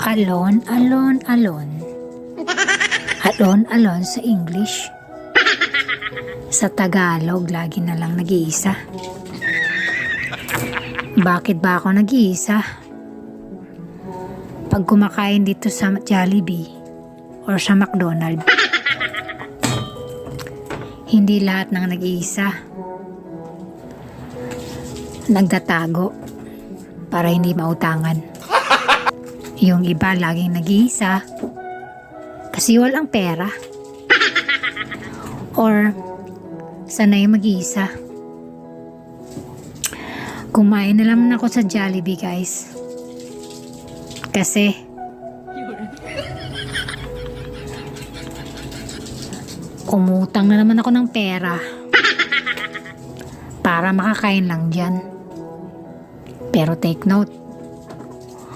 Alon, alon, alon. Alon, alon sa English. Sa Tagalog, lagi na lang nag-iisa. Bakit ba ako nag-iisa? Pag kumakain dito sa Jollibee or sa McDonald's, hindi lahat ng nag-iisa. Nagtatago para hindi mautangan. Yung iba laging nag-iisa kasi walang pera or sanay mag-iisa. Kumain na naman ako sa Jollibee, guys, kasi umutang na naman ako ng pera para makakain lang dyan. Pero take note,